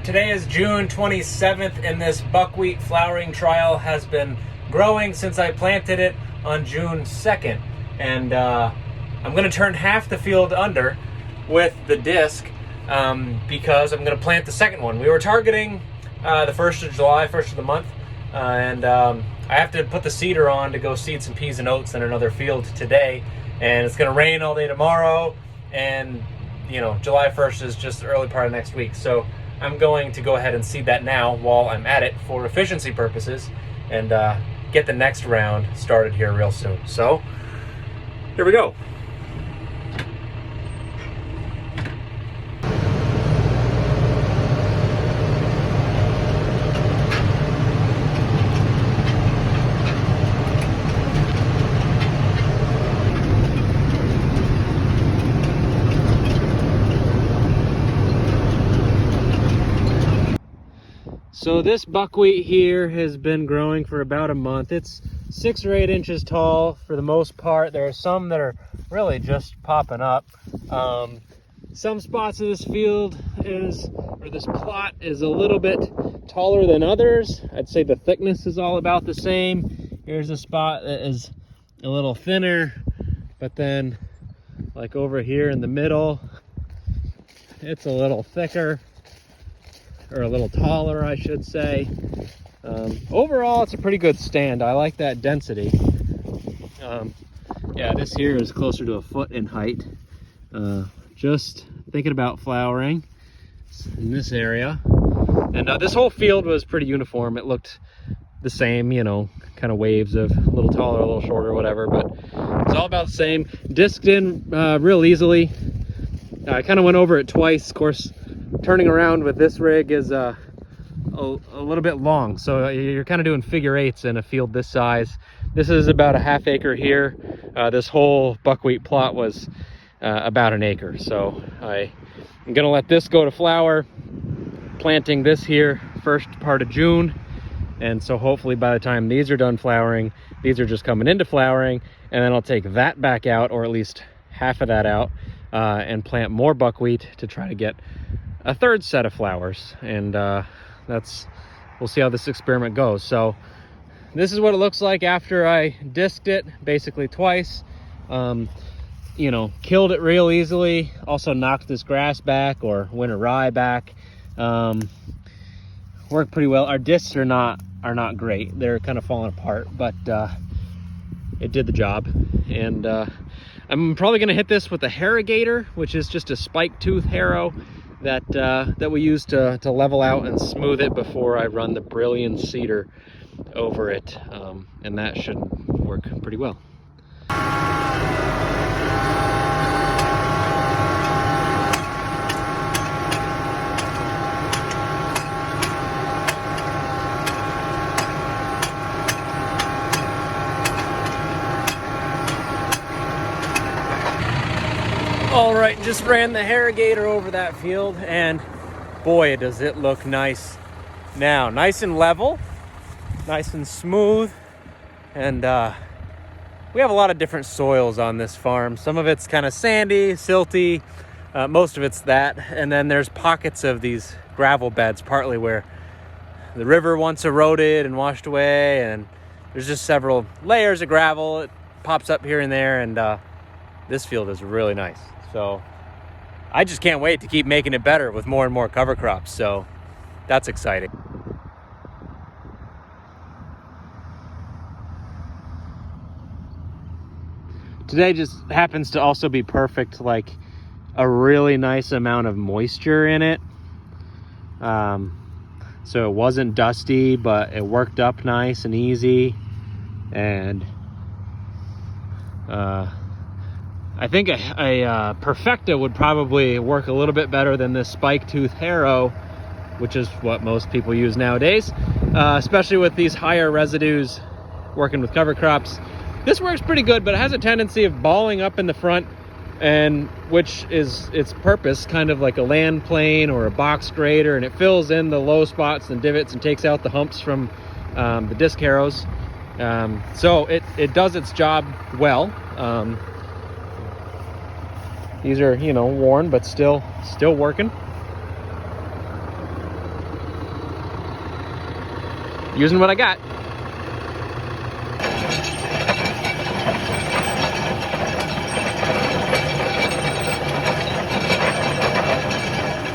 Today is June 27th, and this buckwheat flowering trial has been growing since I planted it on June 2nd. And I'm going to turn half the field under with the disc because I'm going to plant the second one. We were targeting the 1st of July, 1st of the month, and I have to put the seeder on to go seed some peas and oats in another field today. And it's going to rain all day tomorrow, and you know, July 1st is just the early part of next week. So I'm going to go ahead and seed that now while I'm at it for efficiency purposes and get the next round started here real soon. So here we go. So this buckwheat here has been growing for about a month. It's 6 or 8 inches tall for the most part. There are some that are really just popping up. Some spots of this field this plot is a little bit taller than others. I'd say the thickness is all about the same. Here's a spot that is a little thinner, but then like over here in the middle, it's a little thicker. Or a little taller, I should say. Overall, it's a pretty good stand. I like that density. Yeah, this here is closer to a foot in height. Just thinking about flowering in this area. And this whole field was pretty uniform. It looked the same, you know, kind of waves of a little taller, a little shorter, whatever, but it's all about the same. Disked in real easily. I kind of went over it twice. Of course, turning around with this rig is a little bit long, so you're kind of doing figure eights in a field this size. This is about a half acre here. This whole buckwheat plot was about an acre, so I'm gonna let this go to flower, planting this here first part of June, and so hopefully by the time these are done flowering, these are just coming into flowering, and then I'll take that back out, or at least half of that out, and plant more buckwheat to try to get a third set of flowers. And we'll see how this experiment goes. So this is what it looks like after I disked it basically twice. You know, killed it real easily, also knocked this grass back or winter rye back. Worked pretty well. Our discs are not great, they're kind of falling apart, but it did the job. And I'm probably going to hit this with a harrogator, which is just a spike tooth harrow that we use to level out and smooth it before I run the Brilliant seeder over it, and that should work pretty well. All right, just ran the harrogator over that field, and boy, does it look nice now. Nice and level, nice and smooth, and we have a lot of different soils on this farm. Some of it's kind of sandy, silty, most of it's that, and then there's pockets of these gravel beds, partly where the river once eroded and washed away, and there's just several layers of gravel. It pops up here and there, and this field is really nice. So I just can't wait to keep making it better with more and more cover crops. So that's exciting. Today just happens to also be perfect, like a really nice amount of moisture in it. So it wasn't dusty, but it worked up nice and easy. And I think a Perfecta would probably work a little bit better than this spike tooth harrow, which is what most people use nowadays, especially with these higher residues working with cover crops. This works pretty good, but it has a tendency of balling up in the front, and which is its purpose, kind of like a land plane or a box grader, and it fills in the low spots and divots and takes out the humps from the disc harrows. So it does its job well. These are, you know, worn, but still working. using what I got.